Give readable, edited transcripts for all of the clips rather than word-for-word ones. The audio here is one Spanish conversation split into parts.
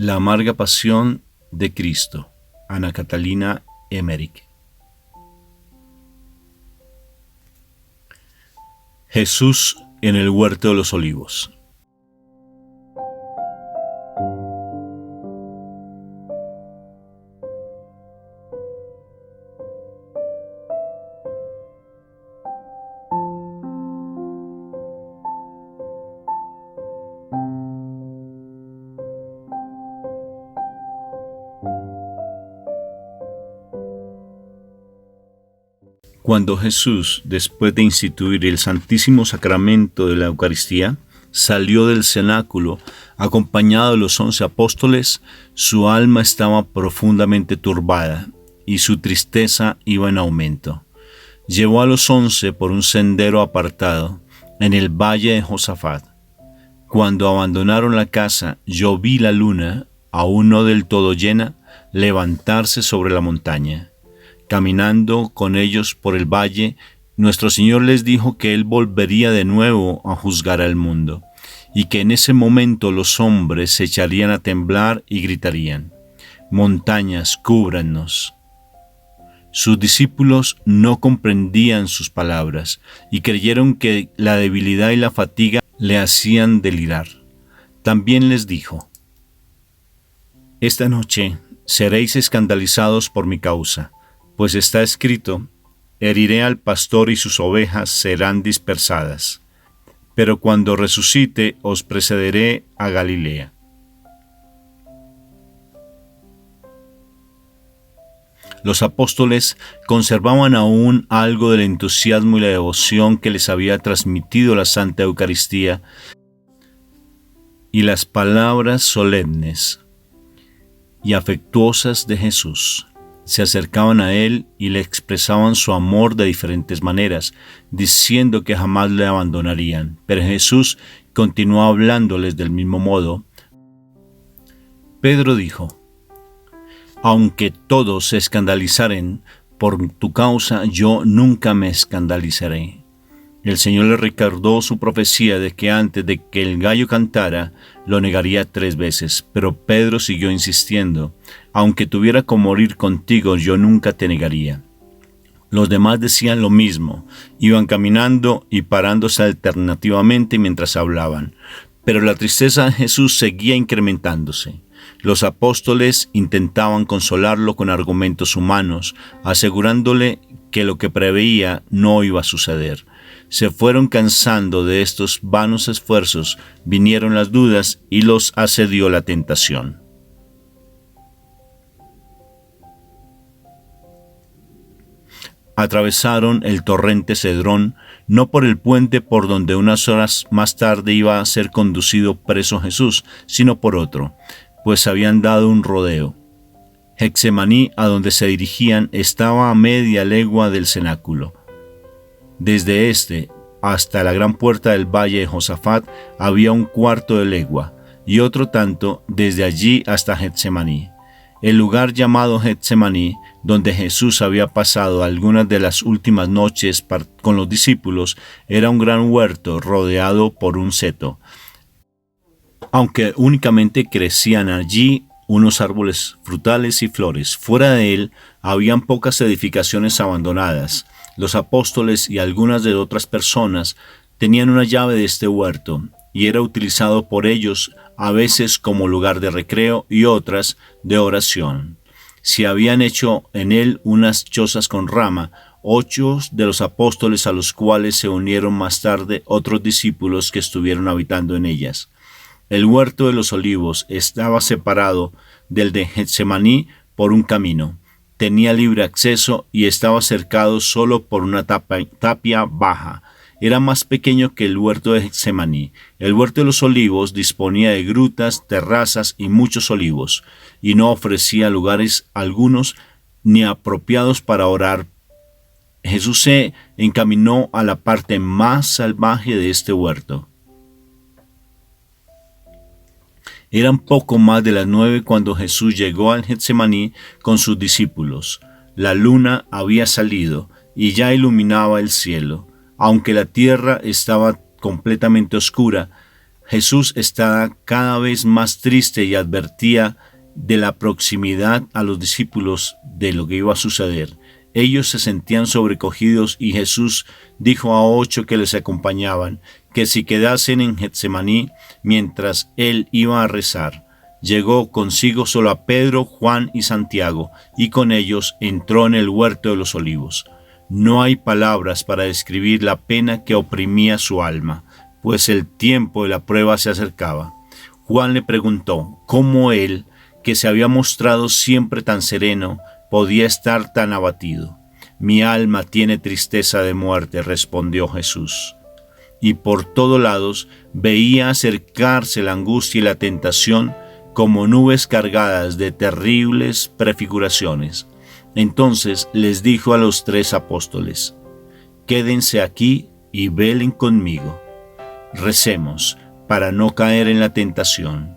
La amarga pasión de Cristo. Ana Catalina Emmerich. Jesús en el huerto de los olivos. Cuando Jesús, después de instituir el Santísimo Sacramento de la Eucaristía, salió del cenáculo, acompañado de los 11 apóstoles, su alma estaba profundamente turbada y su tristeza iba en aumento. Llevó a los 11 por un sendero apartado, en el valle de Josafat. Cuando abandonaron la casa, yo vi la luna, aún no del todo llena, levantarse sobre la montaña. Caminando con ellos por el valle, nuestro Señor les dijo que Él volvería de nuevo a juzgar al mundo, y que en ese momento los hombres se echarían a temblar y gritarían: «Montañas, cúbrannos». Sus discípulos no comprendían sus palabras y creyeron que la debilidad y la fatiga le hacían delirar. También les dijo: «Esta noche seréis escandalizados por mi causa, pues está escrito: heriré al pastor y sus ovejas serán dispersadas. Pero cuando resucite os precederé a Galilea». Los apóstoles conservaban aún algo del entusiasmo y la devoción que les había transmitido la Santa Eucaristía y las palabras solemnes y afectuosas de Jesús. Se acercaban a Él y le expresaban su amor de diferentes maneras, diciendo que jamás le abandonarían. Pero Jesús continuó hablándoles del mismo modo. Pedro dijo: «Aunque todos se escandalizaren por tu causa, yo nunca me escandalizaré». El Señor le recordó su profecía de que antes de que el gallo cantara, lo negaría 3 veces. Pero Pedro siguió insistiendo: «Aunque tuviera que morir contigo, yo nunca te negaría». Los demás decían lo mismo, iban caminando y parándose alternativamente mientras hablaban. Pero la tristeza de Jesús seguía incrementándose. Los apóstoles intentaban consolarlo con argumentos humanos, asegurándole que lo que preveía no iba a suceder. Se fueron cansando de estos vanos esfuerzos, vinieron las dudas y los asedió la tentación. Atravesaron el torrente Cedrón, no por el puente por donde unas horas más tarde iba a ser conducido preso Jesús, sino por otro, pues habían dado un rodeo. Getsemaní, a donde se dirigían, estaba a media legua del cenáculo. Desde este hasta la gran puerta del valle de Josafat había 1/4 de legua, y otro tanto desde allí hasta Getsemaní. El lugar llamado Getsemaní, donde Jesús había pasado algunas de las últimas noches con los discípulos, era un gran huerto rodeado por un seto, aunque únicamente crecían allí unos árboles frutales y flores. Fuera de él habían pocas edificaciones abandonadas. Los apóstoles y algunas de otras personas tenían una llave de este huerto, y era utilizado por ellos a veces como lugar de recreo y otras de oración. Se habían hecho en él unas chozas con rama. 8 de los apóstoles, a los cuales se unieron más tarde otros discípulos que estuvieron habitando en ellas. El huerto de los olivos estaba separado del de Getsemaní por un camino. Tenía libre acceso y estaba cercado solo por una tapia baja. Era más pequeño que el huerto de Getsemaní. El huerto de los olivos disponía de grutas, terrazas y muchos olivos, y no ofrecía lugares algunos ni apropiados para orar. Jesús se encaminó a la parte más salvaje de este huerto. Eran poco más de las 9 cuando Jesús llegó al Getsemaní con sus discípulos. La luna había salido y ya iluminaba el cielo. Aunque la tierra estaba completamente oscura, Jesús estaba cada vez más triste y advertía de la proximidad a los discípulos de lo que iba a suceder. Ellos se sentían sobrecogidos y Jesús dijo a 8 que les acompañaban que si quedasen en Getsemaní mientras él iba a rezar. Llegó consigo solo a Pedro, Juan y Santiago, y con ellos entró en el huerto de los olivos. No hay palabras para describir la pena que oprimía su alma, pues el tiempo de la prueba se acercaba. Juan le preguntó cómo él, que se había mostrado siempre tan sereno, podía estar tan abatido. Mi alma tiene tristeza de muerte, respondió Jesús. Y por todos lados veía acercarse la angustia y la tentación como nubes cargadas de terribles prefiguraciones. Entonces les dijo a los 3 apóstoles: quédense aquí y velen conmigo. Recemos para no caer en la tentación.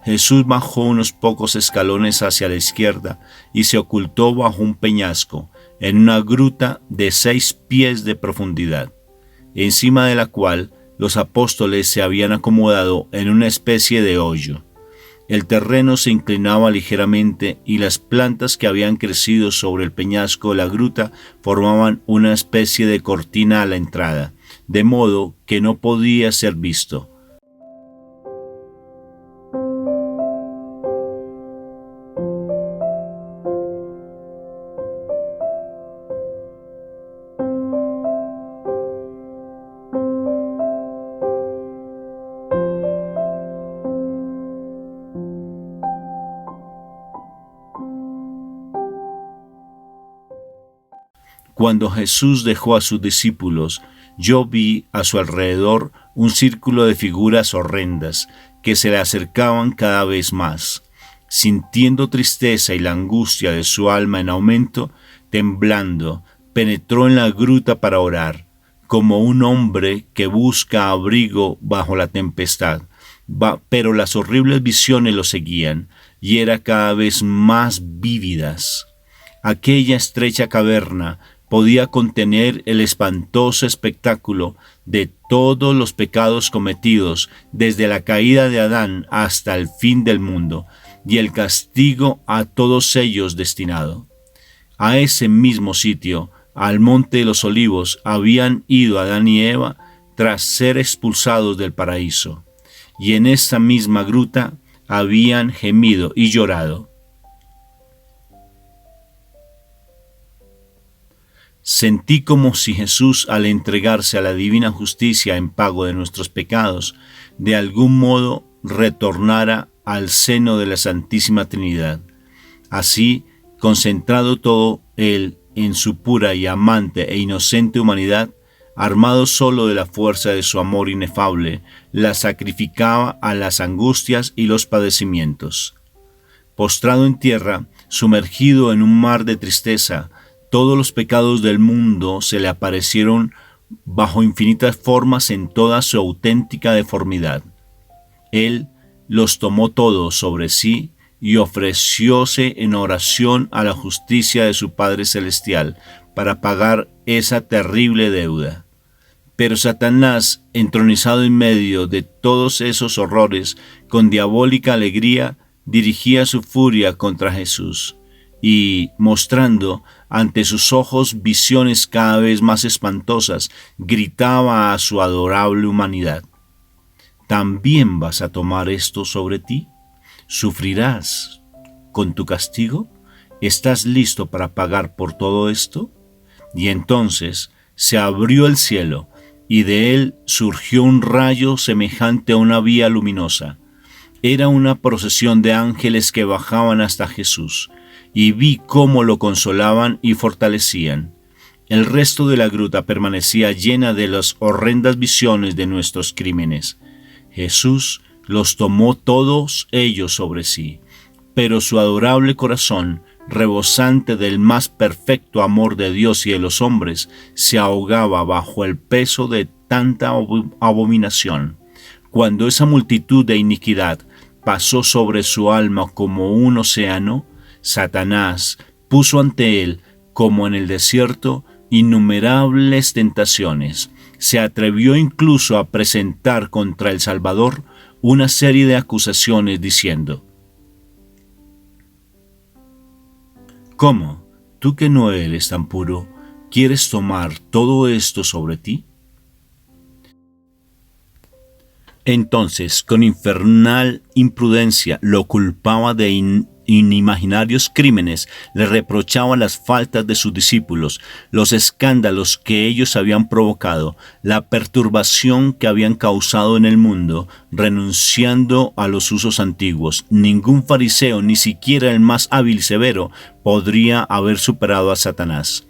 Jesús bajó unos pocos escalones hacia la izquierda y se ocultó bajo un peñasco, en una gruta de 6 pies de profundidad, encima de la cual los apóstoles se habían acomodado en una especie de hoyo. El terreno se inclinaba ligeramente y las plantas que habían crecido sobre el peñasco de la gruta formaban una especie de cortina a la entrada, de modo que no podía ser visto. Cuando Jesús dejó a sus discípulos, yo vi a su alrededor un círculo de figuras horrendas que se le acercaban cada vez más. Sintiendo tristeza y la angustia de su alma en aumento, temblando, penetró en la gruta para orar, como un hombre que busca abrigo bajo la tempestad. Pero las horribles visiones lo seguían y eran cada vez más vívidas. Aquella estrecha caverna podía contener el espantoso espectáculo de todos los pecados cometidos desde la caída de Adán hasta el fin del mundo, y el castigo a todos ellos destinado. A ese mismo sitio, al monte de los olivos, habían ido Adán y Eva tras ser expulsados del paraíso, y en esa misma gruta habían gemido y llorado. Sentí como si Jesús, al entregarse a la divina justicia en pago de nuestros pecados, de algún modo retornara al seno de la Santísima Trinidad. Así, concentrado todo él en su pura y amante e inocente humanidad, armado solo de la fuerza de su amor inefable, la sacrificaba a las angustias y los padecimientos. Postrado en tierra, sumergido en un mar de tristeza, todos los pecados del mundo se le aparecieron bajo infinitas formas en toda su auténtica deformidad. Él los tomó todos sobre sí y ofrecióse en oración a la justicia de su Padre Celestial para pagar esa terrible deuda. Pero Satanás, entronizado en medio de todos esos horrores, con diabólica alegría, dirigía su furia contra Jesús y, mostrando ante sus ojos visiones cada vez más espantosas, gritaba a su adorable humanidad: ¿también vas a tomar esto sobre ti? ¿Sufrirás con tu castigo? ¿Estás listo para pagar por todo esto? Y entonces se abrió el cielo, y de él surgió un rayo semejante a una vía luminosa. Era una procesión de ángeles que bajaban hasta Jesús, y vi cómo lo consolaban y fortalecían. El resto de la gruta permanecía llena de las horrendas visiones de nuestros crímenes. Jesús los tomó todos ellos sobre sí, pero su adorable corazón, rebosante del más perfecto amor de Dios y de los hombres, se ahogaba bajo el peso de tanta abominación. Cuando esa multitud de iniquidad pasó sobre su alma como un océano, Satanás puso ante él, como en el desierto, innumerables tentaciones, se atrevió incluso a presentar contra el Salvador una serie de acusaciones diciendo: ¿cómo, tú que no eres tan puro, quieres tomar todo esto sobre ti? Entonces, con infernal imprudencia, lo culpaba de inimaginarios crímenes, le reprochaba las faltas de sus discípulos, los escándalos que ellos habían provocado, la perturbación que habían causado en el mundo, renunciando a los usos antiguos. Ningún fariseo, ni siquiera el más hábil y severo, podría haber superado a Satanás.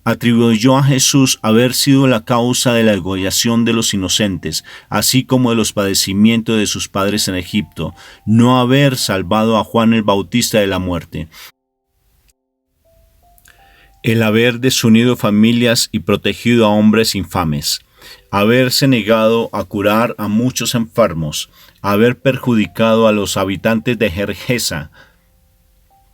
Atribuyó a Jesús haber sido la causa de la degollación de los inocentes, así como de los padecimientos de sus padres en Egipto, no haber salvado a Juan el Bautista de la muerte, el haber desunido familias y protegido a hombres infames, haberse negado a curar a muchos enfermos, haber perjudicado a los habitantes de Gergesa,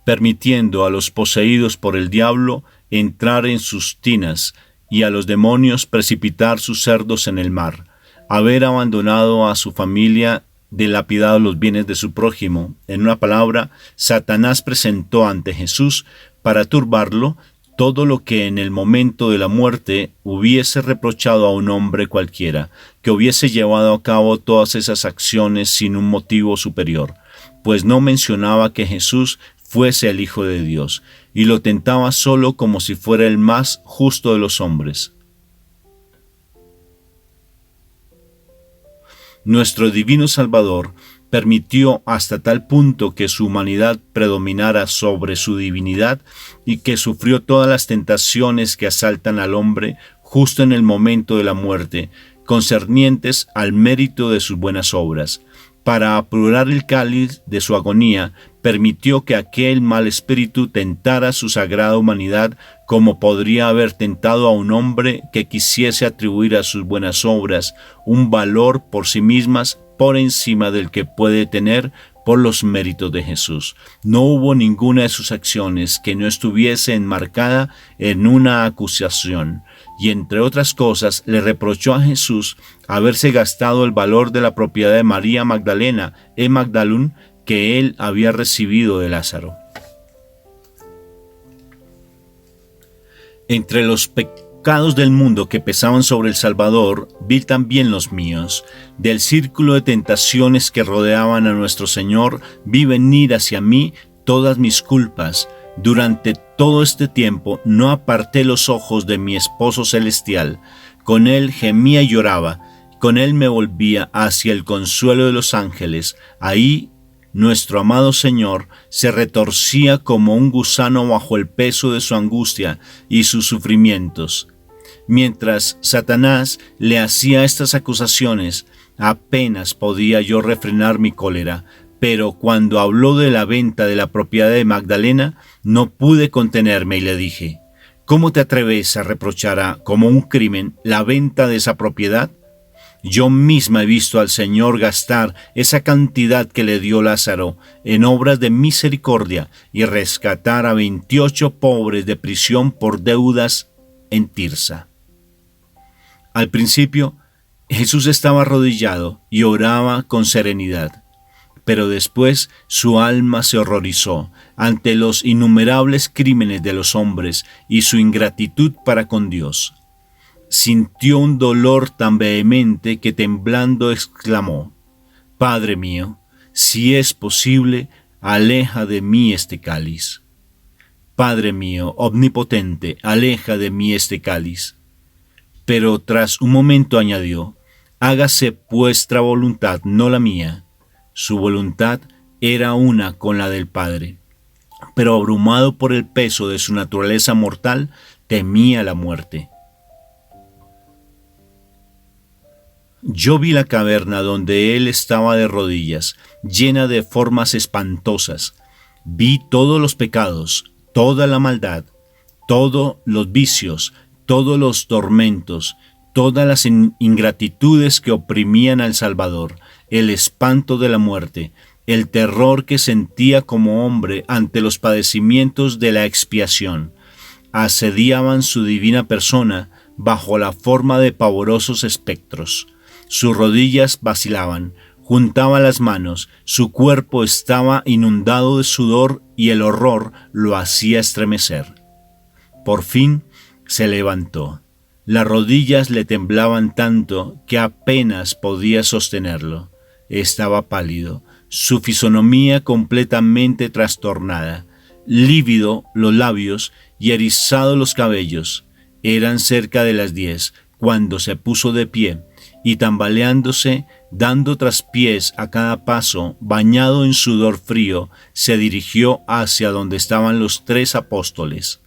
permitiendo a los poseídos por el diablo entrar en sus tinas y a los demonios precipitar sus cerdos en el mar, haber abandonado a su familia, dilapidado los bienes de su prójimo. En una palabra, Satanás presentó ante Jesús, para turbarlo, todo lo que en el momento de la muerte hubiese reprochado a un hombre cualquiera, que hubiese llevado a cabo todas esas acciones sin un motivo superior, pues no mencionaba que Jesús fuese el Hijo de Dios, y lo tentaba solo como si fuera el más justo de los hombres. Nuestro divino Salvador permitió hasta tal punto que su humanidad predominara sobre su divinidad y que sufrió todas las tentaciones que asaltan al hombre justo en el momento de la muerte, concernientes al mérito de sus buenas obras. Para apurar el cáliz de su agonía, permitió que aquel mal espíritu tentara su sagrada humanidad, como podría haber tentado a un hombre que quisiese atribuir a sus buenas obras un valor por sí mismas por encima del que puede tener por los méritos de Jesús. No hubo ninguna de sus acciones que no estuviese enmarcada en una acusación, y entre otras cosas le reprochó a Jesús haberse gastado el valor de la propiedad de María Magdalena en Magdalún que él había recibido de Lázaro. Entre los pecados del mundo que pesaban sobre el Salvador, vi también los míos. Del círculo de tentaciones que rodeaban a nuestro Señor, vi venir hacia mí todas mis culpas. Durante todo este tiempo no aparté los ojos de mi esposo celestial. Con él gemía y lloraba. Con él me volvía hacia el consuelo de los ángeles. Ahí nuestro amado Señor se retorcía como un gusano bajo el peso de su angustia y sus sufrimientos. Mientras Satanás le hacía estas acusaciones, apenas podía yo refrenar mi cólera, pero cuando habló de la venta de la propiedad de Magdalena, no pude contenerme y le dije: ¿cómo te atreves a reprochar como un crimen la venta de esa propiedad? Yo misma he visto al Señor gastar esa cantidad que le dio Lázaro en obras de misericordia y rescatar a 28 pobres de prisión por deudas en Tirsa. Al principio, Jesús estaba arrodillado y oraba con serenidad, pero después su alma se horrorizó ante los innumerables crímenes de los hombres y su ingratitud para con Dios. Sintió un dolor tan vehemente que temblando exclamó: Padre mío, si es posible, aleja de mí este cáliz. Padre mío, omnipotente, aleja de mí este cáliz. Pero tras un momento añadió: hágase vuestra voluntad, no la mía. Su voluntad era una con la del Padre, pero abrumado por el peso de su naturaleza mortal, temía la muerte. Yo vi la caverna donde él estaba de rodillas, llena de formas espantosas. Vi todos los pecados, toda la maldad, todos los vicios, todos los tormentos, todas las ingratitudes que oprimían al Salvador, el espanto de la muerte, el terror que sentía como hombre ante los padecimientos de la expiación. Asediaban su divina persona bajo la forma de pavorosos espectros. Sus rodillas vacilaban, juntaba las manos, su cuerpo estaba inundado de sudor y el horror lo hacía estremecer. Por fin se levantó. Las rodillas le temblaban tanto que apenas podía sostenerlo. Estaba pálido, su fisonomía completamente trastornada, lívido los labios y erizados los cabellos. Eran cerca de las 10 cuando se puso de pie y tambaleándose, dando traspiés a cada paso, bañado en sudor frío, se dirigió hacia donde estaban los 3 apóstoles.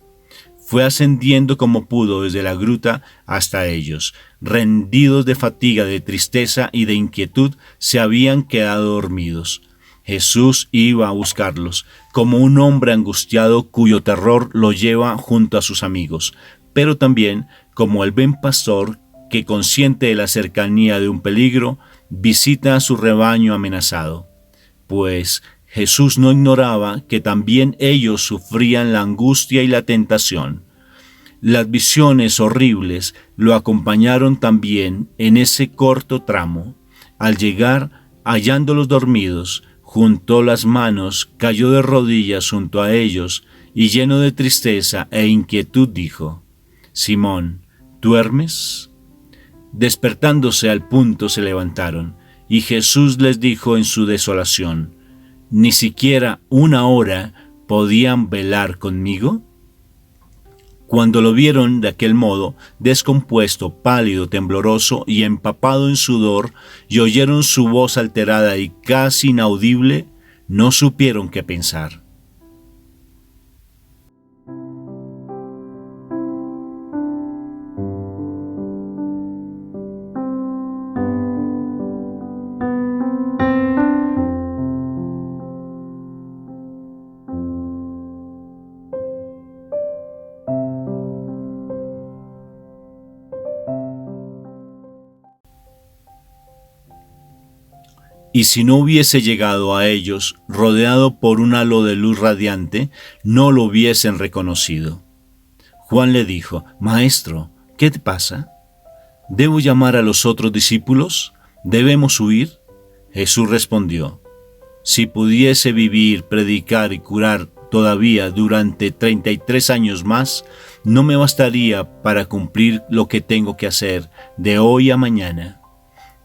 Fue ascendiendo como pudo desde la gruta hasta ellos. Rendidos de fatiga, de tristeza y de inquietud, se habían quedado dormidos. Jesús iba a buscarlos, como un hombre angustiado cuyo terror lo lleva junto a sus amigos, pero también como el buen pastor que, consciente de la cercanía de un peligro, visita a su rebaño amenazado. Pues Jesús no ignoraba que también ellos sufrían la angustia y la tentación. Las visiones horribles lo acompañaron también en ese corto tramo. Al llegar, hallándolos dormidos, juntó las manos, cayó de rodillas junto a ellos y, lleno de tristeza e inquietud, dijo: «Simón, ¿duermes?». Despertándose al punto se levantaron, y Jesús les dijo en su desolación: «¿Ni siquiera una hora podían velar conmigo?». Cuando lo vieron de aquel modo, descompuesto, pálido, tembloroso y empapado en sudor, y oyeron su voz alterada y casi inaudible, no supieron qué pensar. Y si no hubiese llegado a ellos, rodeado por un halo de luz radiante, no lo hubiesen reconocido. Juan le dijo: «Maestro, ¿qué te pasa? ¿Debo llamar a los otros discípulos? ¿Debemos huir?». Jesús respondió: «Si pudiese vivir, predicar y curar todavía durante 33 años más, no me bastaría para cumplir lo que tengo que hacer de hoy a mañana.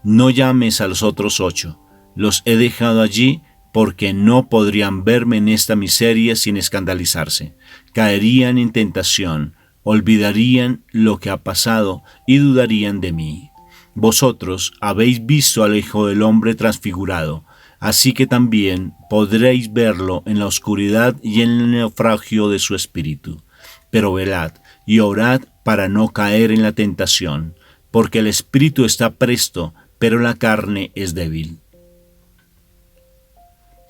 No llames a los otros 8. Los he dejado allí porque no podrían verme en esta miseria sin escandalizarse. Caerían en tentación, olvidarían lo que ha pasado y dudarían de mí. Vosotros habéis visto al Hijo del Hombre transfigurado, así que también podréis verlo en la oscuridad y en el naufragio de su espíritu. Pero velad y orad para no caer en la tentación, porque el espíritu está presto, pero la carne es débil».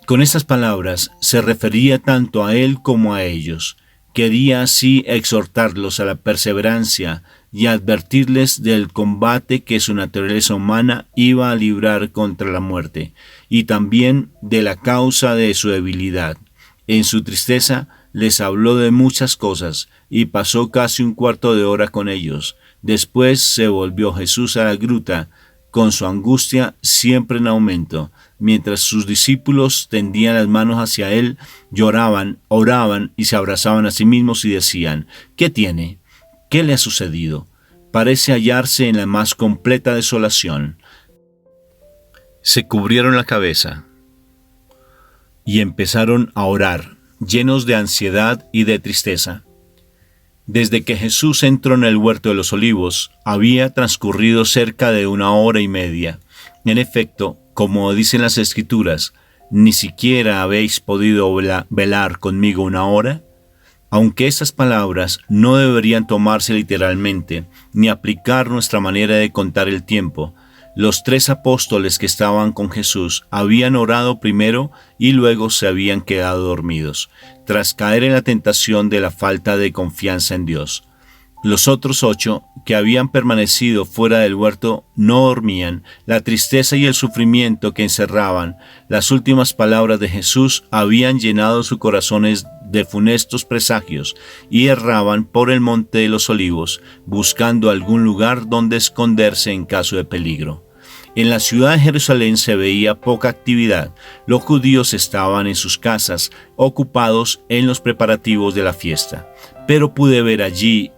Con estas palabras se refería tanto a él como a ellos. Quería así exhortarlos a la perseverancia y advertirles del combate que su naturaleza humana iba a librar contra la muerte, y también de la causa de su debilidad. En su tristeza les habló de muchas cosas y pasó casi un cuarto de hora con ellos. Después se volvió Jesús a la gruta, con su angustia siempre en aumento, mientras sus discípulos tendían las manos hacia él, lloraban, oraban y se abrazaban a sí mismos y decían: «¿Qué tiene? ¿Qué le ha sucedido?». Parece hallarse en la más completa desolación. Se cubrieron la cabeza y empezaron a orar, llenos de ansiedad y de tristeza. Desde que Jesús entró en el huerto de los Olivos, había transcurrido cerca de 1 hora y media. En efecto, como dicen las Escrituras, ¿ni siquiera habéis podido velar conmigo 1 hora? Aunque estas palabras no deberían tomarse literalmente, ni aplicar nuestra manera de contar el tiempo, Los 3 apóstoles que estaban con Jesús habían orado primero y luego se habían quedado dormidos, tras caer en la tentación de la falta de confianza en Dios. Los otros 8, que habían permanecido fuera del huerto, no dormían. La tristeza y el sufrimiento que encerraban las últimas palabras de Jesús habían llenado sus corazones de funestos presagios y erraban por el monte de los Olivos, buscando algún lugar donde esconderse en caso de peligro. En la ciudad de Jerusalén se veía poca actividad. Los judíos estaban en sus casas, ocupados en los preparativos de la fiesta. Pero pude ver allí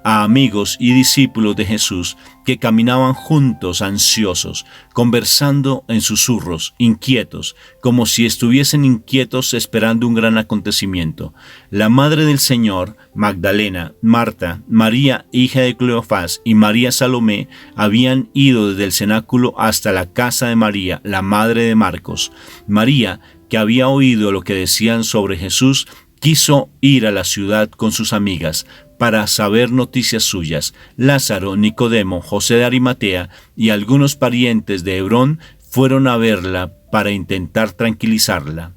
a amigos y discípulos de Jesús que caminaban juntos ansiosos, conversando en susurros, inquietos, como si estuviesen inquietos esperando un gran acontecimiento. La madre del Señor, Magdalena, Marta, María, hija de Cleofás, y María Salomé habían ido desde el cenáculo hasta la casa de María, la madre de Marcos. María, que había oído lo que decían sobre Jesús, quiso ir a la ciudad con sus amigas para saber noticias suyas. Lázaro, Nicodemo, José de Arimatea y algunos parientes de Hebrón fueron a verla para intentar tranquilizarla.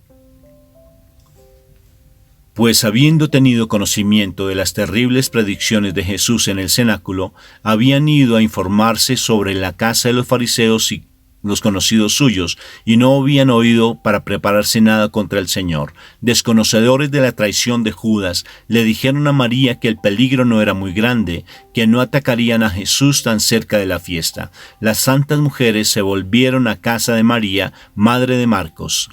Pues habiendo tenido conocimiento de las terribles predicciones de Jesús en el cenáculo, habían ido a informarse sobre la casa de los fariseos y los conocidos suyos, y no habían oído para prepararse nada contra el Señor. Desconocedores de la traición de Judas, le dijeron a María que el peligro no era muy grande, que no atacarían a Jesús tan cerca de la fiesta. Las santas mujeres se volvieron a casa de María, madre de Marcos.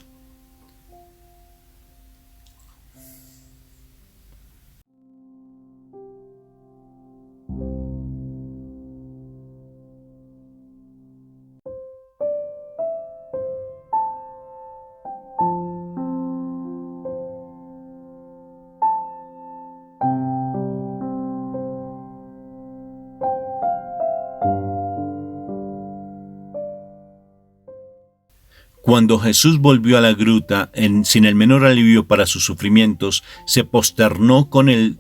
Cuando Jesús volvió a la gruta, sin el menor alivio para sus sufrimientos, se posternó con el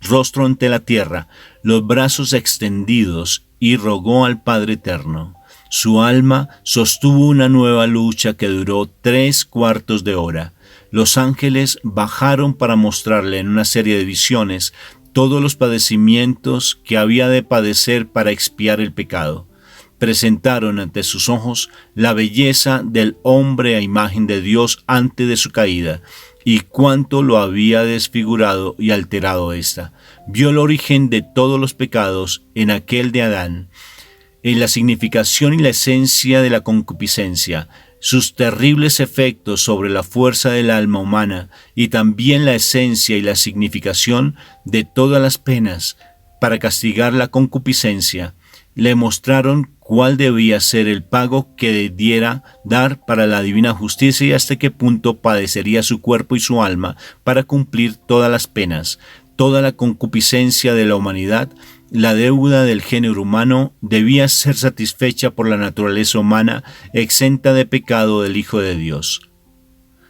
rostro ante la tierra, los brazos extendidos, y rogó al Padre Eterno. Su alma sostuvo una nueva lucha que duró 3/4 de hora. Los ángeles bajaron para mostrarle en una serie de visiones todos los padecimientos que había de padecer para expiar el pecado. Presentaron ante sus ojos la belleza del hombre a imagen de Dios antes de su caída, y cuánto lo había desfigurado y alterado ésta. Vio el origen de todos los pecados en aquel de Adán, en la significación y la esencia de la concupiscencia, sus terribles efectos sobre la fuerza del alma humana, y también la esencia y la significación de todas las penas para castigar la concupiscencia. Le mostraron cuál debía ser el pago que debiera dar para la divina justicia y hasta qué punto padecería su cuerpo y su alma para cumplir todas las penas, toda la concupiscencia de la humanidad. La deuda del género humano debía ser satisfecha por la naturaleza humana exenta de pecado del Hijo de Dios.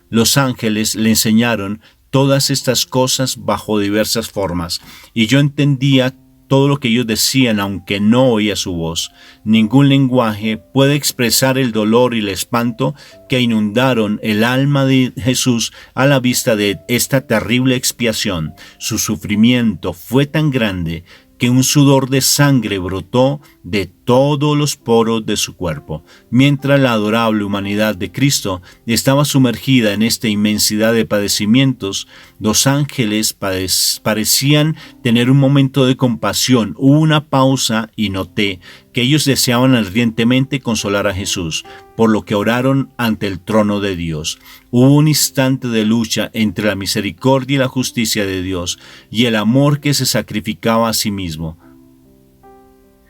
Los ángeles le enseñaron todas estas cosas bajo diversas formas, y yo entendía todo lo que ellos decían, aunque no oía su voz. Ningún lenguaje puede expresar el dolor y el espanto que inundaron el alma de Jesús a la vista de esta terrible expiación. Su sufrimiento fue tan grande que un sudor de sangre brotó de todos los poros de su cuerpo. Mientras la adorable humanidad de Cristo estaba sumergida en esta inmensidad de padecimientos, los ángeles parecían tener un momento de compasión. Hubo una pausa y noté que ellos deseaban ardientemente consolar a Jesús, por lo que oraron ante el trono de Dios. Hubo un instante de lucha entre la misericordia y la justicia de Dios y el amor que se sacrificaba a sí mismo.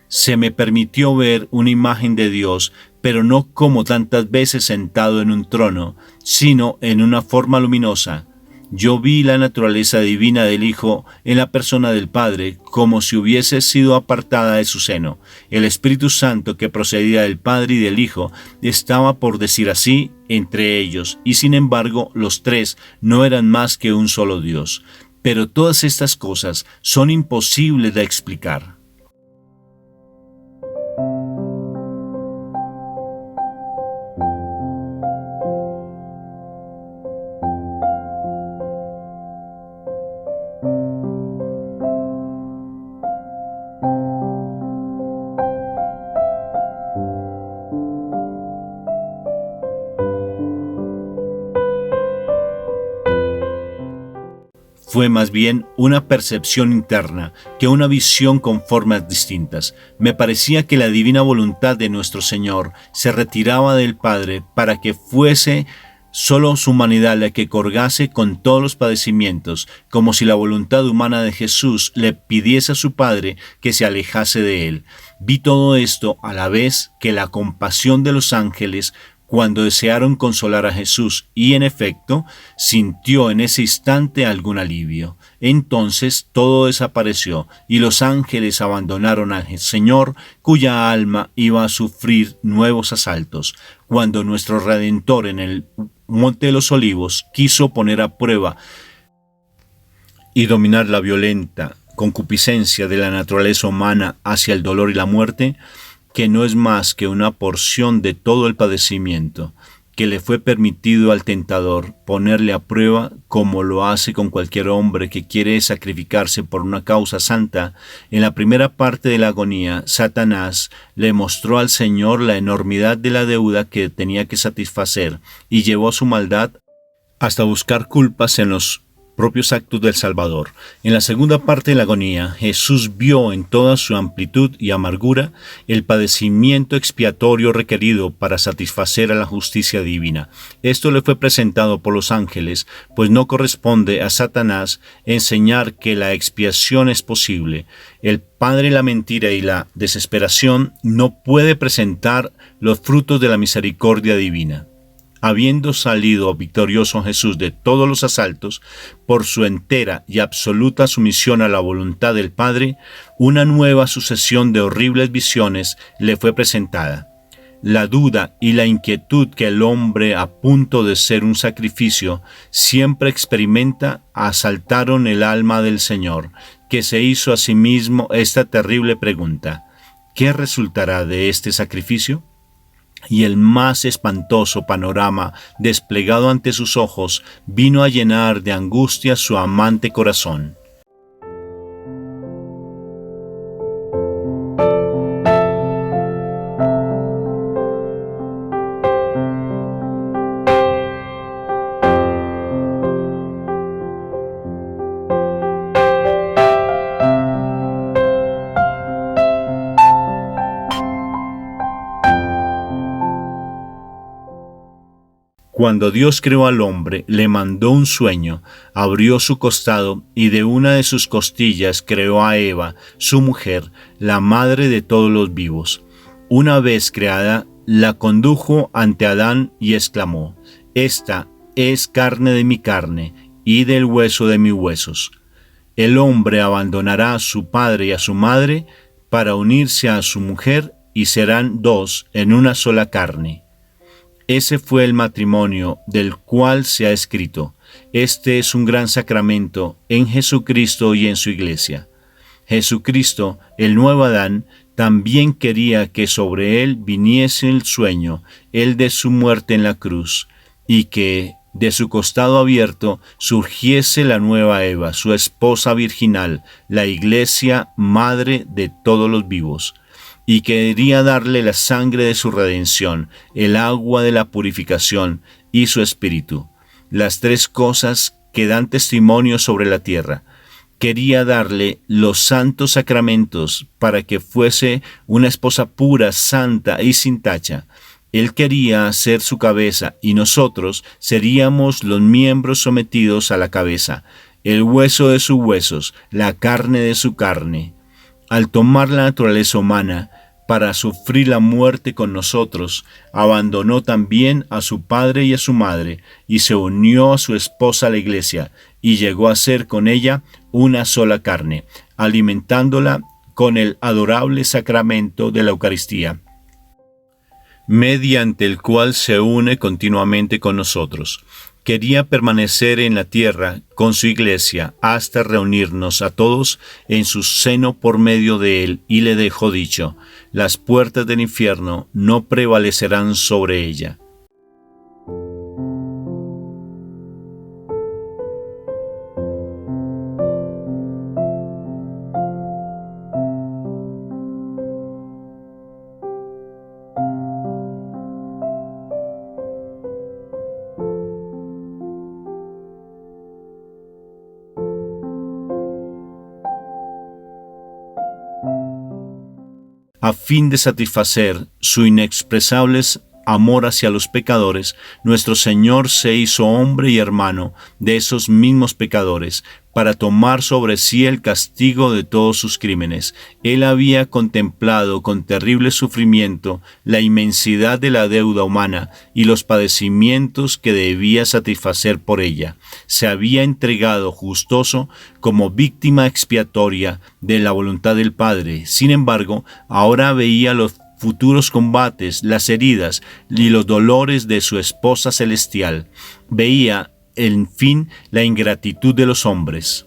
Se me permitió ver una imagen de Dios, pero no como tantas veces sentado en un trono, sino en una forma luminosa. Yo vi la naturaleza divina del Hijo en la persona del Padre, como si hubiese sido apartada de su seno. El Espíritu Santo que procedía del Padre y del Hijo estaba, por decir así, entre ellos, y sin embargo los tres no eran más que un solo Dios. Pero todas estas cosas son imposibles de explicar. Fue más bien una percepción interna que una visión con formas distintas. Me parecía que la divina voluntad de nuestro Señor se retiraba del Padre para que fuese solo su humanidad la que cargase con todos los padecimientos, como si la voluntad humana de Jesús le pidiese a su Padre que se alejase de él. Vi todo esto a la vez que la compasión de los ángeles cuando desearon consolar a Jesús, y en efecto sintió en ese instante algún alivio. Entonces todo desapareció y los ángeles abandonaron al Señor, cuya alma iba a sufrir nuevos asaltos. Cuando nuestro Redentor en el Monte de los Olivos quiso poner a prueba y dominar la violenta concupiscencia de la naturaleza humana hacia el dolor y la muerte, que no es más que una porción de todo el padecimiento, que le fue permitido al tentador ponerle a prueba como lo hace con cualquier hombre que quiere sacrificarse por una causa santa. En la primera parte de la agonía, Satanás le mostró al Señor la enormidad de la deuda que tenía que satisfacer y llevó su maldad hasta buscar culpas en los propios actos del Salvador. En la segunda parte de la agonía, Jesús vio en toda su amplitud y amargura el padecimiento expiatorio requerido para satisfacer a la justicia divina. Esto le fue presentado por los ángeles, pues no corresponde a Satanás enseñar que la expiación es posible. El padre de la mentira y la desesperación no puede presentar los frutos de la misericordia divina. Habiendo salido victorioso Jesús de todos los asaltos, por su entera y absoluta sumisión a la voluntad del Padre, una nueva sucesión de horribles visiones le fue presentada. La duda y la inquietud que el hombre a punto de ser un sacrificio siempre experimenta asaltaron el alma del Señor, que se hizo a sí mismo esta terrible pregunta: ¿qué resultará de este sacrificio? Y el más espantoso panorama desplegado ante sus ojos vino a llenar de angustia su amante corazón. Cuando Dios creó al hombre, le mandó un sueño, abrió su costado y de una de sus costillas creó a Eva, su mujer, la madre de todos los vivos. Una vez creada, la condujo ante Adán y exclamó: «Esta es carne de mi carne y del hueso de mis huesos». El hombre abandonará a su padre y a su madre para unirse a su mujer y serán dos en una sola carne. Ese fue el matrimonio del cual se ha escrito: este es un gran sacramento en Jesucristo y en su iglesia. Jesucristo, el nuevo Adán, también quería que sobre él viniese el sueño, el de su muerte en la cruz, y que de su costado abierto surgiese la nueva Eva, su esposa virginal, la iglesia, madre de todos los vivos, y quería darle la sangre de su redención, el agua de la purificación y su espíritu, las tres cosas que dan testimonio sobre la tierra. Quería darle los santos sacramentos para que fuese una esposa pura, santa y sin tacha. Él quería ser su cabeza y nosotros seríamos los miembros sometidos a la cabeza, el hueso de sus huesos, la carne de su carne. Al tomar la naturaleza humana para sufrir la muerte con nosotros, abandonó también a su padre y a su madre, y se unió a su esposa la iglesia, y llegó a ser con ella una sola carne, alimentándola con el adorable sacramento de la Eucaristía, mediante el cual se une continuamente con nosotros. Quería permanecer en la tierra con su iglesia hasta reunirnos a todos en su seno por medio de él, y le dejó dicho: las puertas del infierno no prevalecerán sobre ella. A fin de satisfacer su inexpresable amor hacia los pecadores, nuestro Señor se hizo hombre y hermano de esos mismos pecadores, para tomar sobre sí el castigo de todos sus crímenes. Él había contemplado con terrible sufrimiento la inmensidad de la deuda humana y los padecimientos que debía satisfacer por ella. Se había entregado gustoso como víctima expiatoria de la voluntad del Padre. Sin embargo, ahora veía los futuros combates, las heridas y los dolores de su esposa celestial. Veía, en fin, la ingratitud de los hombres.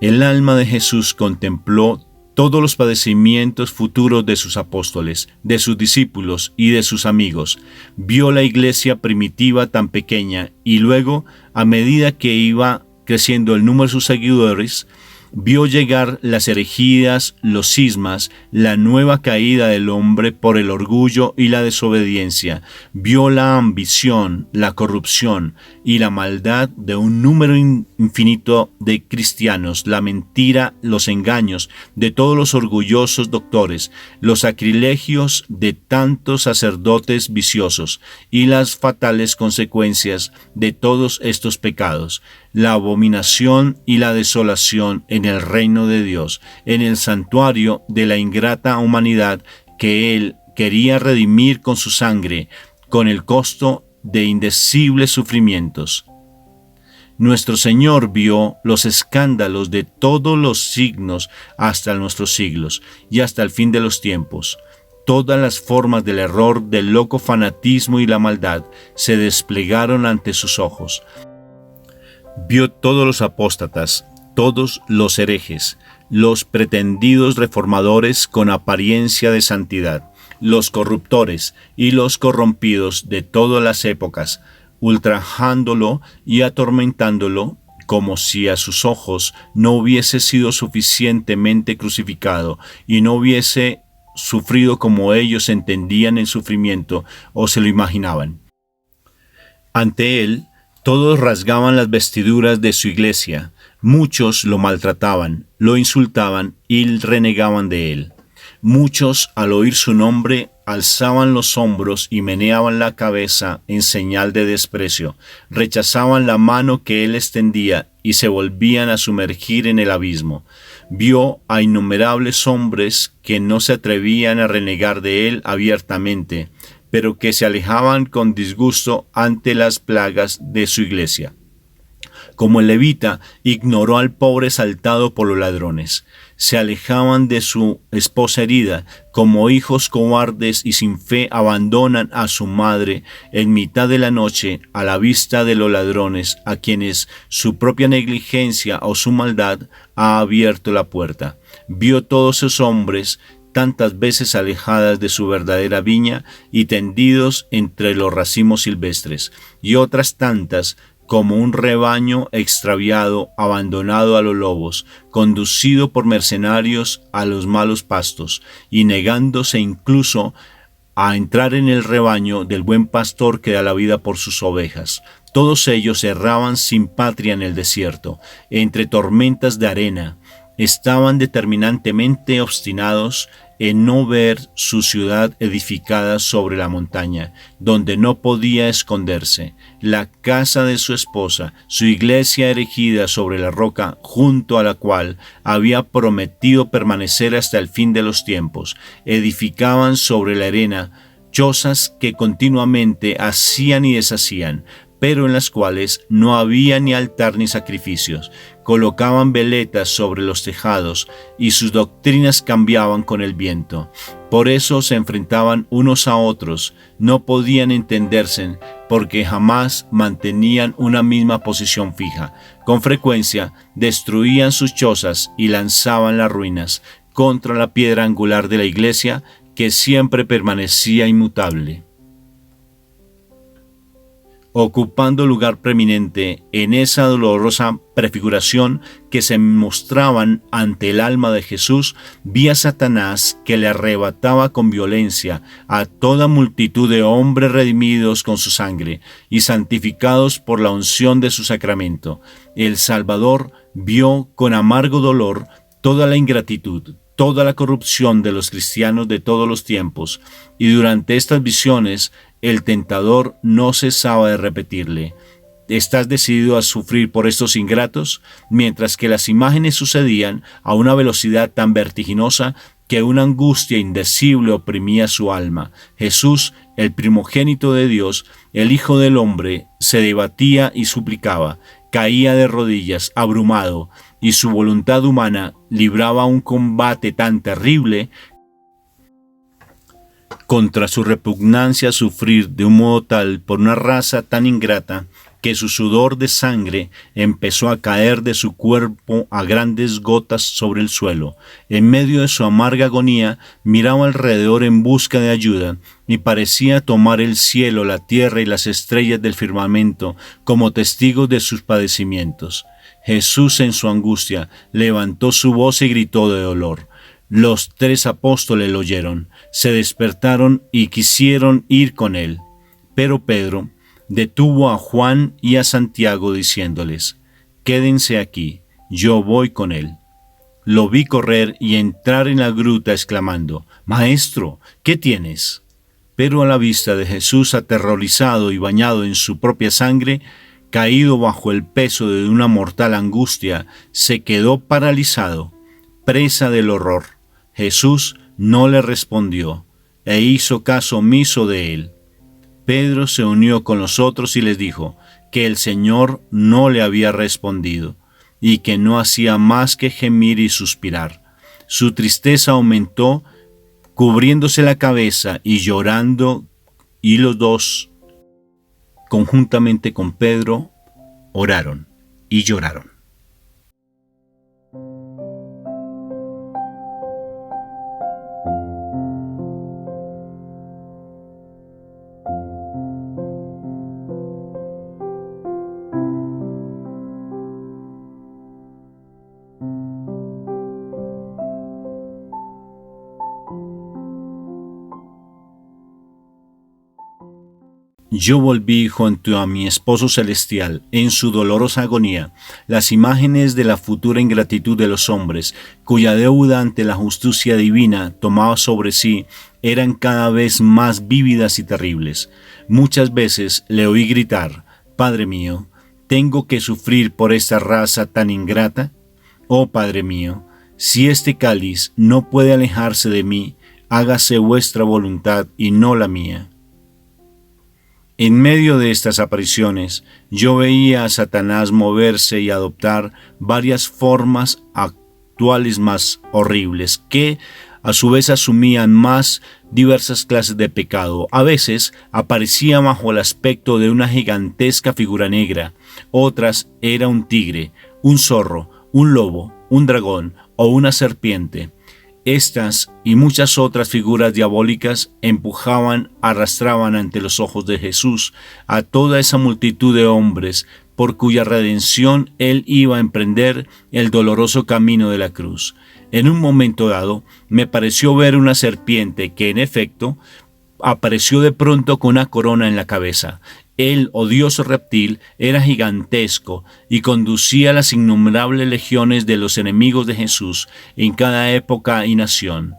El alma de Jesús contempló todos los padecimientos futuros de sus apóstoles, de sus discípulos y de sus amigos. Vio la iglesia primitiva tan pequeña y luego, a medida que iba creciendo el número de sus seguidores, vio llegar las herejías, los cismas, la nueva caída del hombre por el orgullo y la desobediencia. Vio la ambición, la corrupción y la maldad de un número infinito de cristianos, la mentira, los engaños de todos los orgullosos doctores, los sacrilegios de tantos sacerdotes viciosos y las fatales consecuencias de todos estos pecados, la abominación y la desolación en el reino de Dios, en el santuario de la ingrata humanidad que Él quería redimir con su sangre, con el costo de indecibles sufrimientos. Nuestro Señor vio los escándalos de todos los signos hasta nuestros siglos y hasta el fin de los tiempos. Todas las formas del error, del loco fanatismo y la maldad se desplegaron ante sus ojos. Vio todos los apóstatas, todos los herejes, los pretendidos reformadores con apariencia de santidad, los corruptores y los corrompidos de todas las épocas, ultrajándolo y atormentándolo, como si a sus ojos no hubiese sido suficientemente crucificado y no hubiese sufrido como ellos entendían el sufrimiento o se lo imaginaban. Ante él, todos rasgaban las vestiduras de su iglesia, muchos lo maltrataban, lo insultaban y renegaban de él. Muchos, al oír su nombre, alzaban los hombros y meneaban la cabeza en señal de desprecio, rechazaban la mano que él extendía y se volvían a sumergir en el abismo. Vio a innumerables hombres que no se atrevían a renegar de él abiertamente, pero que se alejaban con disgusto ante las plagas de su iglesia. Como el levita ignoró al pobre asaltado por los ladrones, se alejaban de su esposa herida, como hijos cobardes y sin fe abandonan a su madre en mitad de la noche a la vista de los ladrones, a quienes su propia negligencia o su maldad ha abierto la puerta. Vio todos esos hombres tantas veces alejadas de su verdadera viña y tendidos entre los racimos silvestres, y otras tantas como un rebaño extraviado, abandonado a los lobos, conducido por mercenarios a los malos pastos, y negándose incluso a entrar en el rebaño del buen pastor que da la vida por sus ovejas. Todos ellos erraban sin patria en el desierto, entre tormentas de arena. Estaban determinantemente obstinados en no ver su ciudad edificada sobre la montaña, donde no podía esconderse, la casa de su esposa, su iglesia erigida sobre la roca junto a la cual había prometido permanecer hasta el fin de los tiempos. Edificaban sobre la arena chozas que continuamente hacían y deshacían, pero en las cuales no había ni altar ni sacrificios. Colocaban veletas sobre los tejados y sus doctrinas cambiaban con el viento. Por eso se enfrentaban unos a otros, no podían entenderse porque jamás mantenían una misma posición fija. Con frecuencia destruían sus chozas y lanzaban las ruinas contra la piedra angular de la iglesia que siempre permanecía inmutable. ocupando lugar preeminente en esa dolorosa prefiguración que se mostraban ante el alma de Jesús, vi a Satanás que le arrebataba con violencia a toda multitud de hombres redimidos con su sangre y santificados por la unción de su sacramento. El Salvador vio con amargo dolor toda la ingratitud, toda la corrupción de los cristianos de todos los tiempos, y durante estas visiones el tentador no cesaba de repetirle: ¿estás decidido a sufrir por estos ingratos? Mientras que las imágenes sucedían a una velocidad tan vertiginosa que una angustia indecible oprimía su alma. Jesús, el primogénito de Dios, el Hijo del Hombre, se debatía y suplicaba, caía de rodillas, abrumado, y su voluntad humana libraba un combate tan terrible contra su repugnancia a sufrir de un modo tal por una raza tan ingrata, que su sudor de sangre empezó a caer de su cuerpo a grandes gotas sobre el suelo. En medio de su amarga agonía, miraba alrededor en busca de ayuda, y parecía tomar el cielo, la tierra y las estrellas del firmamento como testigos de sus padecimientos. Jesús, en su angustia, levantó su voz y gritó de dolor. Los 3 apóstoles lo oyeron, se despertaron y quisieron ir con él. Pero Pedro detuvo a Juan y a Santiago diciéndoles: «Quédense aquí, yo voy con él». Lo vi correr y entrar en la gruta exclamando: «Maestro, ¿qué tienes?». Pero a la vista de Jesús, aterrorizado y bañado en su propia sangre, caído bajo el peso de una mortal angustia, se quedó paralizado, presa del horror. Jesús no le respondió e hizo caso omiso de él. Pedro se unió con los otros y les dijo que el Señor no le había respondido y que no hacía más que gemir y suspirar. Su tristeza aumentó, cubriéndose la cabeza y llorando, y los dos, conjuntamente con Pedro, oraron y lloraron. Yo volví junto a mi esposo celestial en su dolorosa agonía. Las imágenes de la futura ingratitud de los hombres, cuya deuda ante la justicia divina tomaba sobre sí, eran cada vez más vívidas y terribles. Muchas veces le oí gritar: «Padre mío, ¿tengo que sufrir por esta raza tan ingrata? Oh Padre mío, si este cáliz no puede alejarse de mí, hágase vuestra voluntad y no la mía». En medio de estas apariciones, yo veía a Satanás moverse y adoptar varias formas actuales más horribles, que a su vez asumían más diversas clases de pecado. A veces aparecía bajo el aspecto de una gigantesca figura negra, otras era un tigre, un zorro, un lobo, un dragón o una serpiente. Estas y muchas otras figuras diabólicas empujaban, arrastraban ante los ojos de Jesús a toda esa multitud de hombres por cuya redención él iba a emprender el doloroso camino de la cruz. En un momento dado, me pareció ver una serpiente que, en efecto, apareció de pronto con una corona en la cabeza. El odioso reptil era gigantesco y conducía a las innumerables legiones de los enemigos de Jesús en cada época y nación.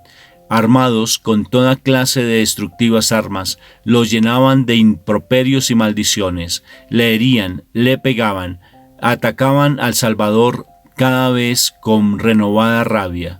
Armados con toda clase de destructivas armas, los llenaban de improperios y maldiciones, le herían, le pegaban, atacaban al Salvador cada vez con renovada rabia.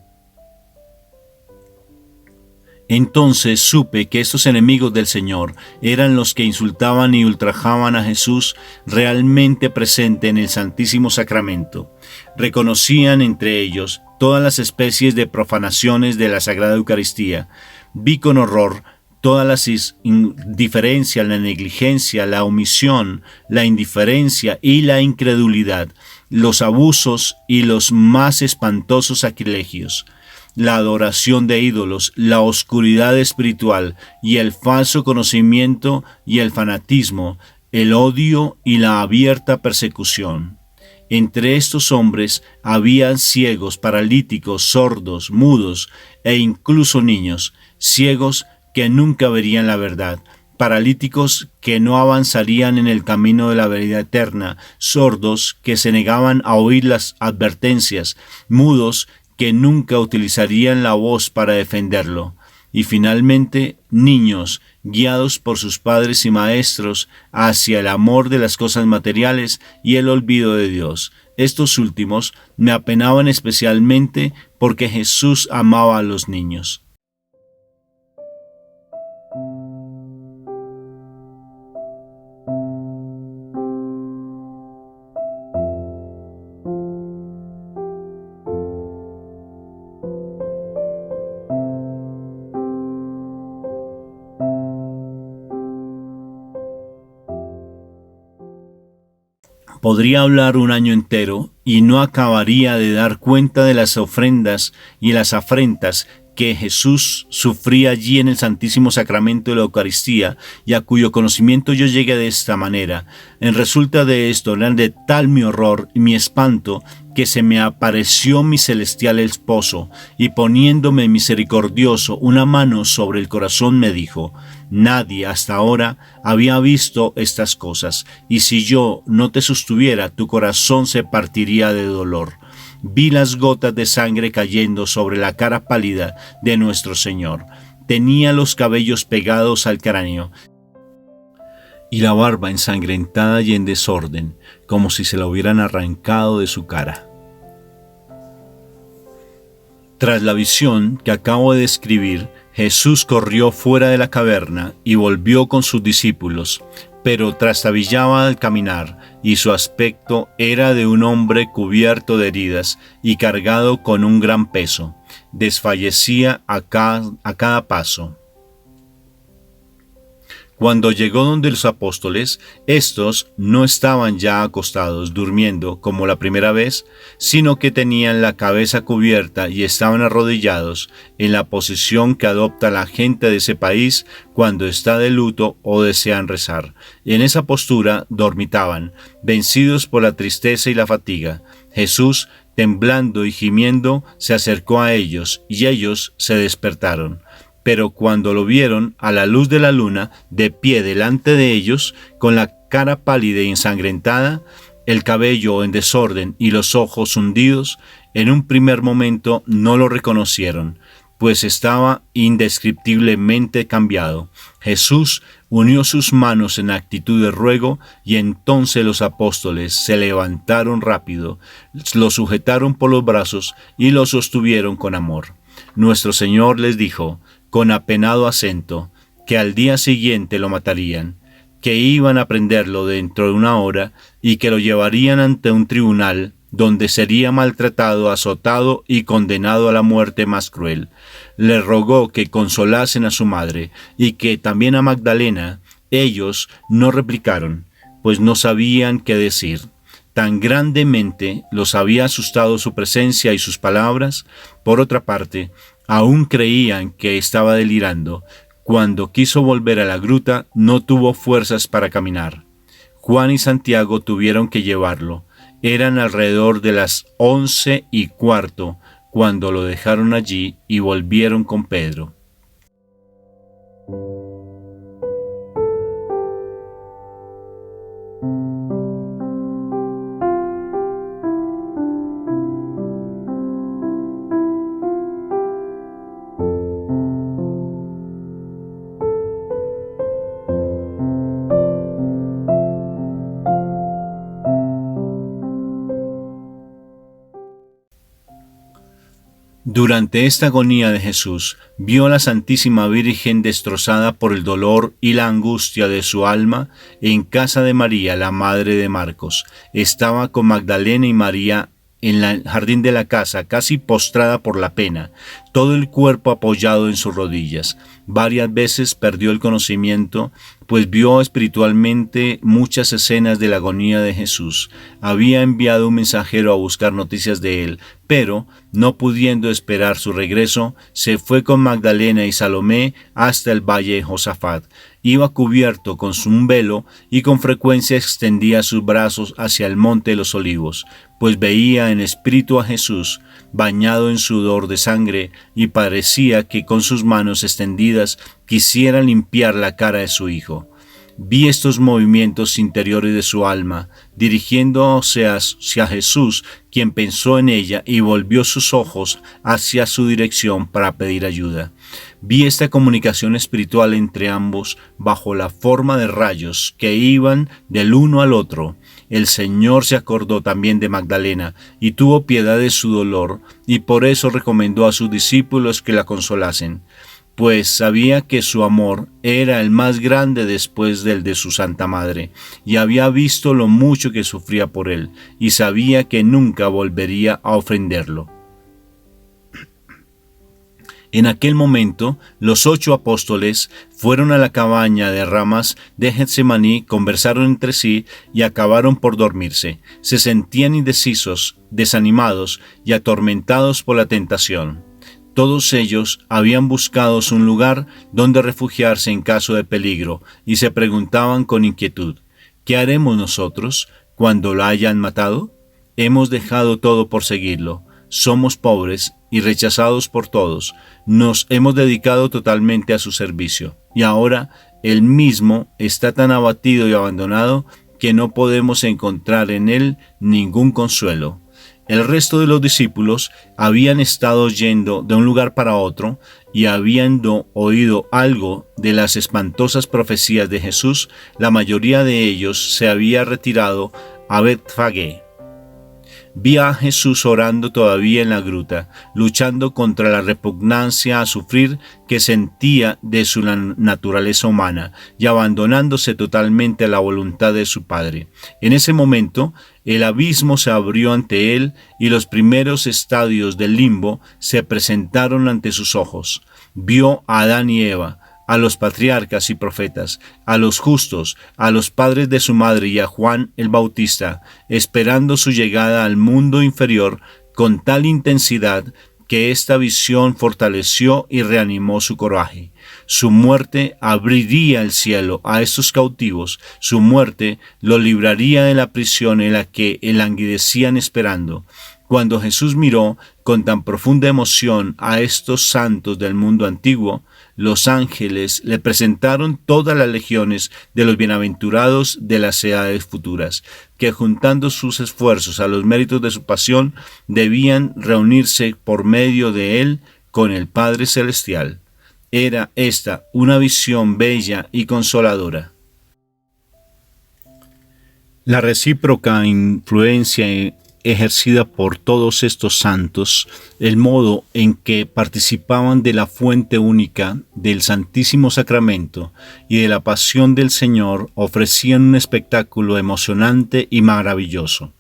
Entonces supe que estos enemigos del Señor eran los que insultaban y ultrajaban a Jesús realmente presente en el Santísimo Sacramento. Reconocían entre ellos todas las especies de profanaciones de la Sagrada Eucaristía. Vi con horror todas las indiferencias, la negligencia, la omisión, la indiferencia y la incredulidad, los abusos y los más espantosos sacrilegios, la adoración de ídolos, la oscuridad espiritual y el falso conocimiento y el fanatismo, el odio y la abierta persecución. Entre estos hombres habían ciegos, paralíticos, sordos, mudos e incluso niños, ciegos que nunca verían la verdad, paralíticos que no avanzarían en el camino de la vida eterna, sordos que se negaban a oír las advertencias, mudos que nunca utilizarían la voz para defenderlo, y finalmente niños guiados por sus padres y maestros hacia el amor de las cosas materiales y el olvido de Dios. Estos últimos me apenaban especialmente porque Jesús amaba a los niños. Podría hablar un año entero y no acabaría de dar cuenta de las ofrendas y las afrentas que Jesús sufría allí en el Santísimo Sacramento de la Eucaristía y a cuyo conocimiento yo llegué de esta manera. En resulta de esto era de tal mi horror y mi espanto que se me apareció mi celestial esposo y poniéndome misericordioso una mano sobre el corazón me dijo: nadie hasta ahora había visto estas cosas, y si yo no te sostuviera, tu corazón se partiría de dolor. Vi las gotas de sangre cayendo sobre la cara pálida de nuestro Señor. Tenía los cabellos pegados al cráneo y la barba ensangrentada y en desorden, como si se la hubieran arrancado de su cara. Tras la visión que acabo de describir, Jesús corrió fuera de la caverna y volvió con sus discípulos, pero trastabillaba al caminar, y su aspecto era de un hombre cubierto de heridas y cargado con un gran peso. Desfallecía a cada paso. Cuando llegó donde los apóstoles, estos no estaban ya acostados, durmiendo, como la primera vez, sino que tenían la cabeza cubierta y estaban arrodillados en la posición que adopta la gente de ese país cuando está de luto o desean rezar. En esa postura dormitaban, vencidos por la tristeza y la fatiga. Jesús, temblando y gimiendo, se acercó a ellos, y ellos se despertaron. Pero cuando lo vieron a la luz de la luna, de pie delante de ellos, con la cara pálida y ensangrentada, el cabello en desorden y los ojos hundidos, en un primer momento no lo reconocieron, pues estaba indescriptiblemente cambiado. Jesús unió sus manos en actitud de ruego, y entonces los apóstoles se levantaron rápido, lo sujetaron por los brazos y lo sostuvieron con amor. Nuestro Señor les dijo, con apenado acento, que al día siguiente lo matarían, que iban a prenderlo dentro de una hora y que lo llevarían ante un tribunal donde sería maltratado, azotado y condenado a la muerte más cruel. Le rogó que consolasen a su madre y que también a Magdalena. Ellos no replicaron, pues no sabían qué decir. Tan grandemente los había asustado su presencia y sus palabras. Por otra parte, aún creían que estaba delirando. Cuando quiso volver a la gruta, no tuvo fuerzas para caminar. Juan y Santiago tuvieron que llevarlo. Eran alrededor de las 11:15 cuando lo dejaron allí y volvieron con Pedro. Durante esta agonía de Jesús, vio a la Santísima Virgen destrozada por el dolor y la angustia de su alma en casa de María, la madre de Marcos. Estaba con Magdalena y María en el jardín de la casa, casi postrada por la pena, todo el cuerpo apoyado en sus rodillas. Varias veces perdió el conocimiento, pues vio espiritualmente muchas escenas de la agonía de Jesús. Había enviado un mensajero a buscar noticias de él, pero, no pudiendo esperar su regreso, se fue con Magdalena y Salomé hasta el valle de Josafat. iba cubierto con un velo y con frecuencia extendía sus brazos hacia el monte de los Olivos, pues veía en espíritu a Jesús bañado en sudor de sangre y parecía que con sus manos extendidas quisiera limpiar la cara de su hijo. Vi estos movimientos interiores de su alma, dirigiéndose hacia Jesús, quien pensó en ella y volvió sus ojos hacia su dirección para pedir ayuda. Vi esta comunicación espiritual entre ambos bajo la forma de rayos que iban del uno al otro. El Señor se acordó también de Magdalena y tuvo piedad de su dolor, y por eso recomendó a sus discípulos que la consolasen, pues sabía que su amor era el más grande después del de su Santa Madre, y había visto lo mucho que sufría por él, y sabía que nunca volvería a ofenderlo. En aquel momento, los 8 apóstoles fueron a la cabaña de ramas de Getsemaní, conversaron entre sí y acabaron por dormirse. Se sentían indecisos, desanimados y atormentados por la tentación. Todos ellos habían buscado un lugar donde refugiarse en caso de peligro y se preguntaban con inquietud: ¿qué haremos nosotros cuando lo hayan matado? Hemos dejado todo por seguirlo. Somos pobres y rechazados por todos. Nos hemos dedicado totalmente a su servicio. Y ahora él mismo está tan abatido y abandonado que no podemos encontrar en él ningún consuelo. El resto de los discípulos habían estado yendo de un lugar para otro y habiendo oído algo de las espantosas profecías de Jesús, la mayoría de ellos se había retirado a Betfagé. Vi a Jesús orando todavía en la gruta, luchando contra la repugnancia a sufrir que sentía de su naturaleza humana y abandonándose totalmente a la voluntad de su Padre. En ese momento, el abismo se abrió ante él y los primeros estadios del limbo se presentaron ante sus ojos. Vio a Adán y Eva, a los patriarcas y profetas, a los justos, a los padres de su madre y a Juan el Bautista, esperando su llegada al mundo inferior con tal intensidad que esta visión fortaleció y reanimó su coraje. Su muerte abriría el cielo a estos cautivos, su muerte lo libraría de la prisión en la que languidecían esperando. Cuando Jesús miró con tan profunda emoción a estos santos del mundo antiguo, los ángeles le presentaron todas las legiones de los bienaventurados de las edades futuras, que juntando sus esfuerzos a los méritos de su pasión, debían reunirse por medio de él con el Padre Celestial. Era esta una visión bella y consoladora. La recíproca influencia ejercida por todos estos santos, el modo en que participaban de la fuente única del Santísimo Sacramento y de la pasión del Señor, ofrecían un espectáculo emocionante y maravilloso.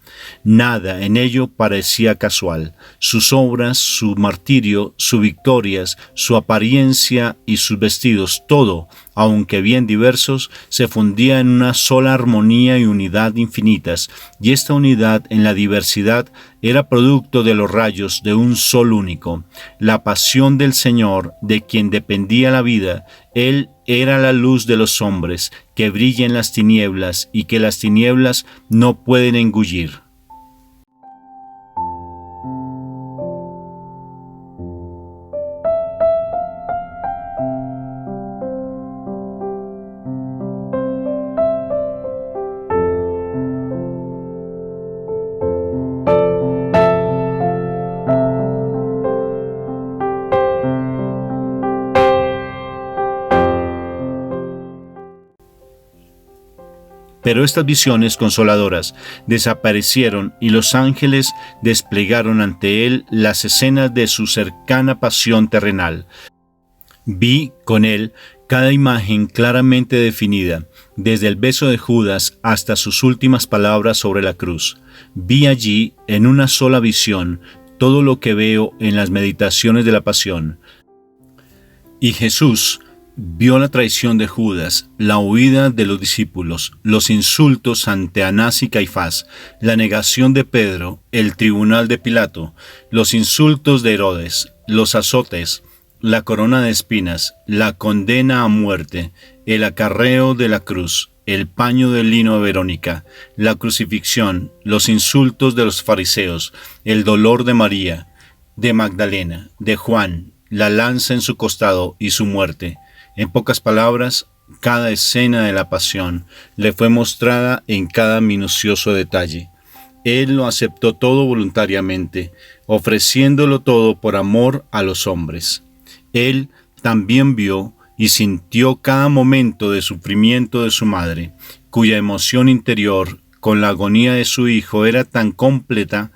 Nada en ello parecía casual. Sus obras, su martirio, sus victorias, su apariencia y sus vestidos, todo, aunque bien diversos, se fundía en una sola armonía y unidad infinitas, y esta unidad en la diversidad era producto de los rayos de un sol único, la pasión del Señor, de quien dependía la vida. Él era la luz de los hombres, que brilla en las tinieblas y que las tinieblas no pueden engullir. Pero estas visiones consoladoras desaparecieron y los ángeles desplegaron ante él las escenas de su cercana pasión terrenal. Vi con él cada imagen claramente definida, desde el beso de Judas hasta sus últimas palabras sobre la cruz. Vi allí, en una sola visión, todo lo que veo en las meditaciones de la pasión. Y Jesús vio la traición de Judas, la huida de los discípulos, los insultos ante Anás y Caifás, la negación de Pedro, el tribunal de Pilato, los insultos de Herodes, los azotes, la corona de espinas, la condena a muerte, el acarreo de la cruz, el paño de lino de Verónica, la crucifixión, los insultos de los fariseos, el dolor de María, de Magdalena, de Juan, la lanza en su costado y su muerte. En pocas palabras, cada escena de la pasión le fue mostrada en cada minucioso detalle. Él lo aceptó todo voluntariamente, ofreciéndolo todo por amor a los hombres. Él también vio y sintió cada momento de sufrimiento de su madre, cuya emoción interior con la agonía de su hijo era tan completa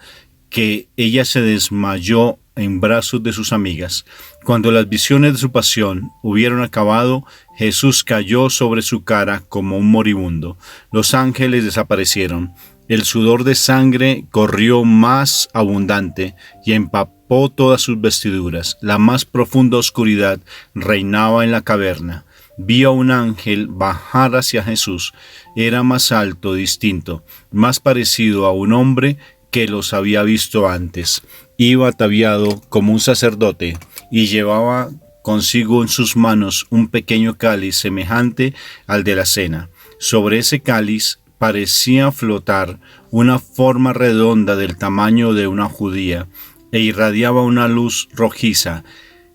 que ella se desmayó en brazos de sus amigas. Cuando las visiones de su pasión hubieron acabado, Jesús cayó sobre su cara como un moribundo. Los ángeles desaparecieron. El sudor de sangre corrió más abundante y empapó todas sus vestiduras. La más profunda oscuridad reinaba en la caverna. Vio a un ángel bajar hacia Jesús. Era más alto, distinto, más parecido a un hombre que los había visto antes. Iba ataviado como un sacerdote y llevaba consigo en sus manos un pequeño cáliz semejante al de la cena. Sobre ese cáliz parecía flotar una forma redonda del tamaño de una judía e irradiaba una luz rojiza.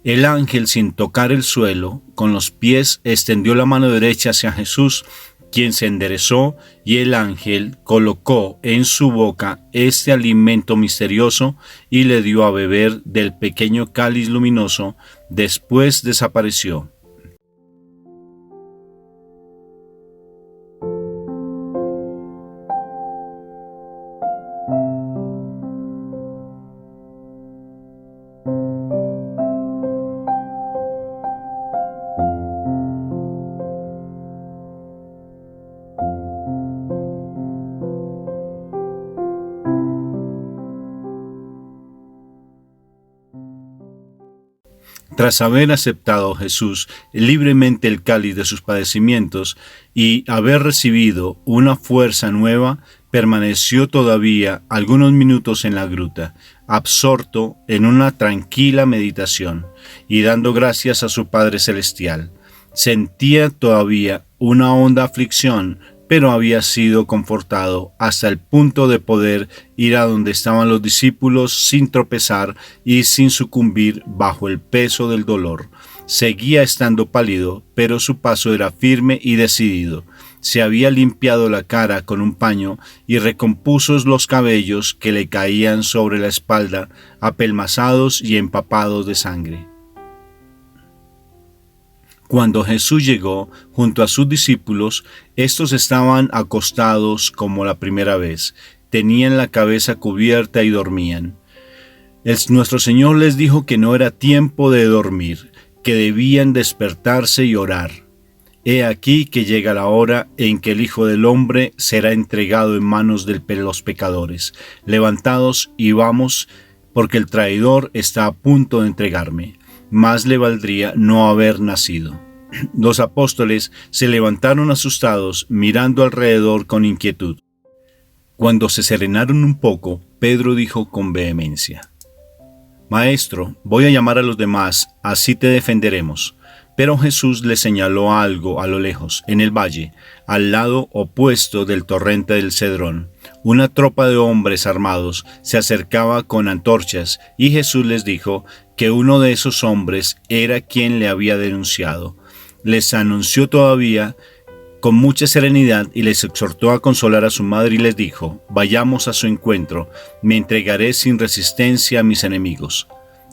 El ángel, sin tocar el suelo, con los pies extendió la mano derecha hacia Jesús, quien se enderezó, y el ángel colocó en su boca este alimento misterioso y le dio a beber del pequeño cáliz luminoso. Después desapareció. Tras haber aceptado Jesús libremente el cáliz de sus padecimientos y haber recibido una fuerza nueva, permaneció todavía algunos minutos en la gruta, absorto en una tranquila meditación y dando gracias a su Padre Celestial. Sentía todavía una honda aflicción, pero había sido confortado hasta el punto de poder ir a donde estaban los discípulos sin tropezar y sin sucumbir bajo el peso del dolor. Seguía estando pálido, pero su paso era firme y decidido. Se había limpiado la cara con un paño y recompuso los cabellos que le caían sobre la espalda, apelmazados y empapados de sangre. Cuando Jesús llegó junto a sus discípulos, estos estaban acostados como la primera vez, tenían la cabeza cubierta y dormían. Nuestro Señor les dijo que no era tiempo de dormir, que debían despertarse y orar. He aquí que llega la hora en que el Hijo del Hombre será entregado en manos de los pecadores. Levantados y vamos, porque el traidor está a punto de entregarme. Más le valdría no haber nacido. Los apóstoles se levantaron asustados, mirando alrededor con inquietud. Cuando se serenaron un poco, Pedro dijo con vehemencia: «Maestro, voy a llamar a los demás, así te defenderemos». Pero Jesús le señaló algo a lo lejos, en el valle, al lado opuesto del torrente del Cedrón. Una tropa de hombres armados se acercaba con antorchas, y Jesús les dijo que uno de esos hombres era quien le había denunciado. Les anunció todavía con mucha serenidad y les exhortó a consolar a su madre y les dijo: «Vayamos a su encuentro, me entregaré sin resistencia a mis enemigos».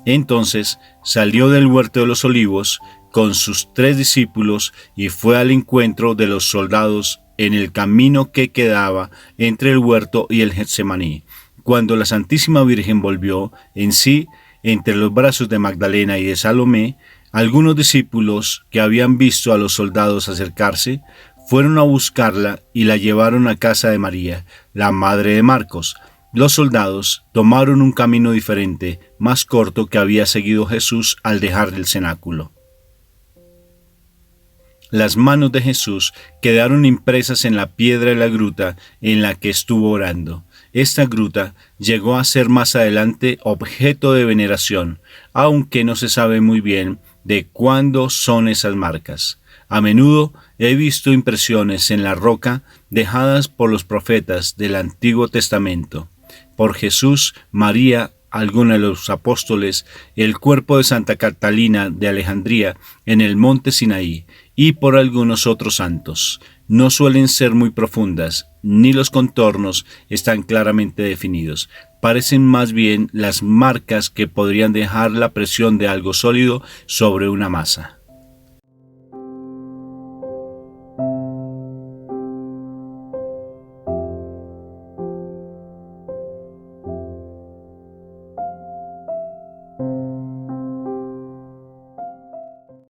Entonces salió del huerto de los olivos con sus 3 discípulos y fue al encuentro de los soldados en el camino que quedaba entre el huerto y el Getsemaní. Cuando la Santísima Virgen volvió en sí, entre los brazos de Magdalena y de Salomé, algunos discípulos que habían visto a los soldados acercarse, fueron a buscarla y la llevaron a casa de María, la madre de Marcos. Los soldados tomaron un camino diferente, más corto, que había seguido Jesús al dejar el cenáculo. Las manos de Jesús quedaron impresas en la piedra de la gruta en la que estuvo orando. Esta gruta llegó a ser más adelante objeto de veneración, aunque no se sabe muy bien de cuándo son esas marcas. A menudo he visto impresiones en la roca dejadas por los profetas del Antiguo Testamento, por Jesús, María, algunos de los apóstoles, el cuerpo de Santa Catalina de Alejandría en el monte Sinaí y por algunos otros santos. No suelen ser muy profundas, ni los contornos están claramente definidos. Parecen más bien las marcas que podrían dejar la presión de algo sólido sobre una masa.